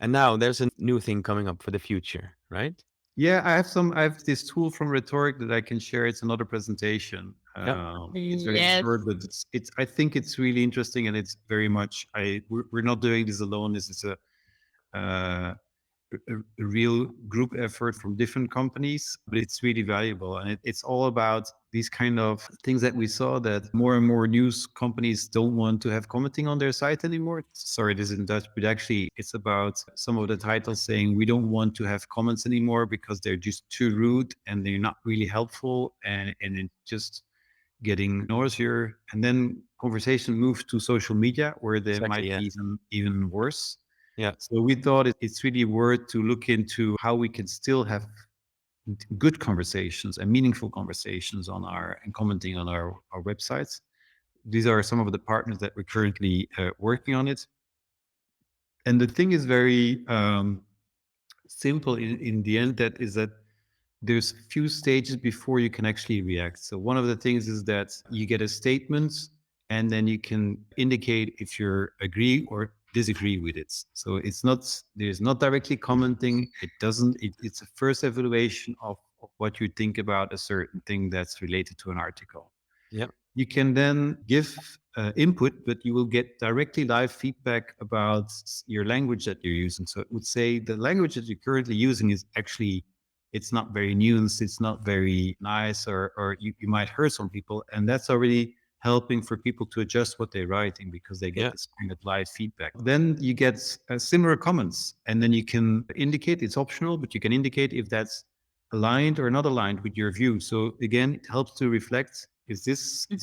And now there's a new thing coming up for the future, right? Yeah, I have this tool from Rhetoric that I can share. It's another presentation. Yeah. It's very Yes. short, but I think it's really interesting, and it's very much. We're not doing this alone. This is uh, a real group effort from different companies, but it's really valuable. And it's all about these kind of things that we saw, that more and more news companies don't want to have commenting on their site anymore. Sorry, this is in Dutch, but actually it's about some of the titles saying we don't want to have comments anymore because they're just too rude and they're not really helpful, and it just getting noisier. And then conversation moves to social media where they Exactly. might Yeah. be even worse. Yeah. So we thought it's really worth to look into how we can still have good conversations and meaningful conversations on our and commenting on our websites. These are some of the partners that we're currently working on it. And the thing is very simple in the end. That is that there's few stages before you can actually react. So one of the things is that you get a statement and then you can indicate if you agree or disagree with it. So there's not directly commenting. It's a first evaluation of what you think about a certain thing that's related to an article. Yeah. You can then give input, but you will get directly live feedback about your language that you're using. So it would say the language that you're currently using is actually, it's not very nuanced, it's not very nice, or you might hurt some people. And that's already helping for people to adjust what they're writing because they get Yeah. this kind of live feedback. Then you get similar comments, and then you can indicate, it's optional, but you can indicate if that's aligned or not aligned with your view. So again, it helps to reflect, is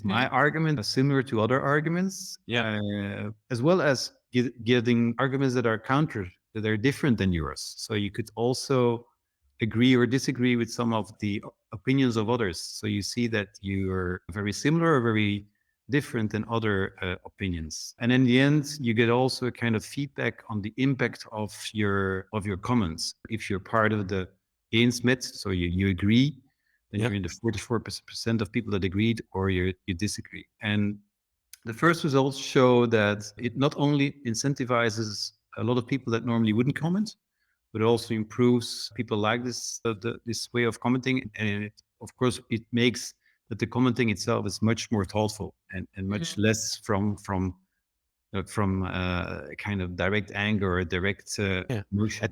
my Mhm. argument similar to other arguments, Yeah. as well as getting arguments that are counter, that are different than yours. So you could also agree or disagree with some of the opinions of others. So you see that you're very similar or very different than other opinions. And in the end, you get also a kind of feedback on the impact of your comments. If you're part of the Smith, so you agree, then Yeah. you're in the 44% of people that agreed, or you disagree. And the first results show that it not only incentivizes a lot of people that normally wouldn't comment, but it also improves people like this way of commenting. And of course, it makes that the commenting itself is much more thoughtful and much Mhm. less from kind of direct anger or direct Yeah. And emotion.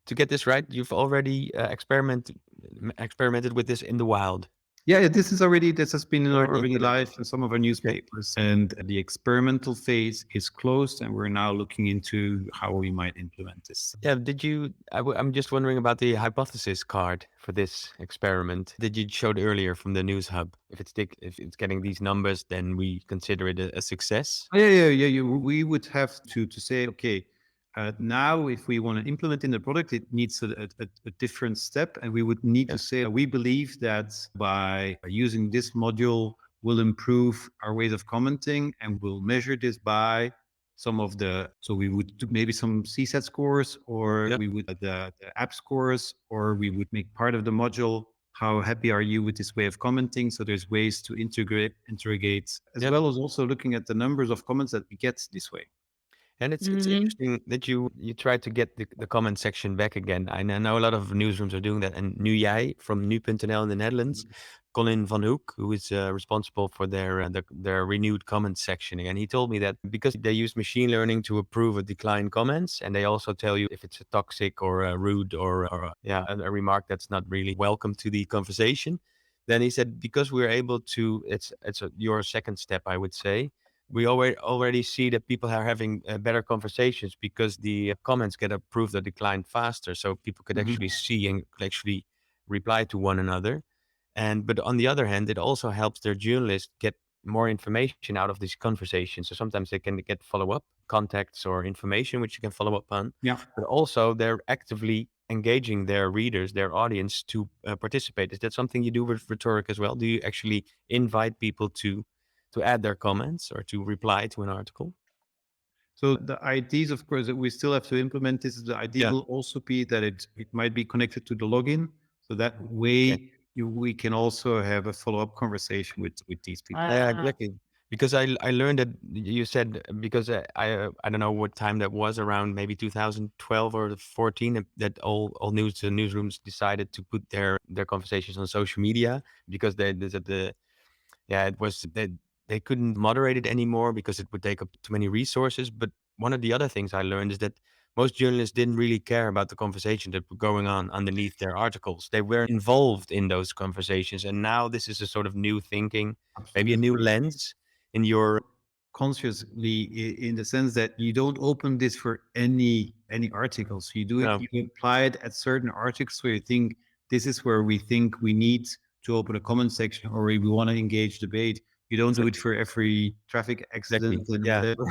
to get this right, you've already experimented with this in the wild Yeah, this has been already. already live in some of our Okay. newspapers, and the experimental phase is closed, and we're now looking into how we might implement this. Yeah. Did you? I'm just wondering about the hypothesis card for this experiment. Did you showed earlier from the news hub? If it's getting these numbers, then we consider it a success. Oh, yeah. We would have to say, okay, now if we want to implement in the product, it needs a different step, and we would need Yeah. to say we believe that by using this module, will improve our ways of commenting, and we'll measure this by some of the. So we would do maybe some CSAT scores, or Yeah. we would the app scores, or we would make part of the module. How happy are you with this way of commenting? So there's ways to interrogate, as Yeah. well as also looking at the numbers of comments that we get this way. And it's Mhm. interesting that you try to get the comment section back again. I know a lot of newsrooms are doing that. And Nu Jij from nu.nl in the Netherlands, Colin van Hoek, who is responsible for their renewed comment section again, he told me that because they use machine learning to approve or decline comments, and they also tell you if it's a toxic or a rude or a remark that's not really welcome to the conversation. Then he said because we're able to, your second step, I would say, we already see that people are having better conversations because the comments get approved or declined faster, so people could Mhm. actually see and could actually reply to one another. And but on the other hand, it also helps their journalists get more information out of these conversations. So sometimes they can get follow up contacts or information which you can follow up on, Yeah. but also they're actively engaging their readers, their audience to participate. Is that something you do with Rhetoric as well? Do you actually invite people to add their comments or to reply to an article? So the ideas, of course, that we still have to implement this. The idea Yeah. will also be that it might be connected to the login, so that Okay. way we can also have a follow up conversation with these people. Yeah, Ah. exactly. Because I learned that you said, because I don't know what time that was, around maybe 2012 or 14, that all newsrooms decided to put their conversations on social media, because they said it was they couldn't moderate it anymore because it would take up too many resources. But one of the other things I learned is that most journalists didn't really care about the conversation that were going on underneath their articles. They weren't involved in those conversations. And now this is a sort of new thinking, maybe a new lens in your. Consciously, in the sense that you don't open this for any articles. You do it, No, you apply it at certain articles where you think this is where we think we need to open a comment section, or we want to engage debate. You don't do it for every traffic exactly. accident and Yeah. whatever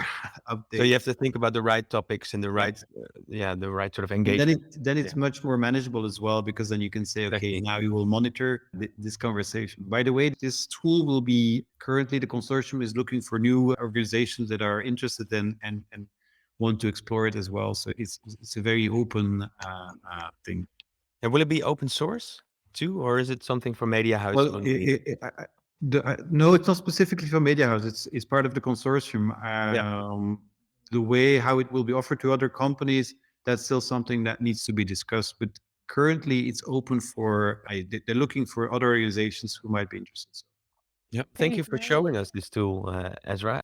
So update. you have to think about the right topics and the right, the right sort of And engagement. then it's much more manageable as well, because then you can say, okay, Exactly. now you will monitor this conversation. By the way, this tool will be, currently the consortium is looking for new organizations that are interested in and want to explore it as well. So it's a very open thing. And will it be open source too, or is it something for Mediahuis Well, only? no, it's not specifically for Mediahuis. It's part of the consortium. The way how it will be offered to other companies, that's still something that needs to be discussed. But currently, it's open for. They're looking for other organizations who might be interested. So. Yeah. Thank you for showing us this tool, Ezra.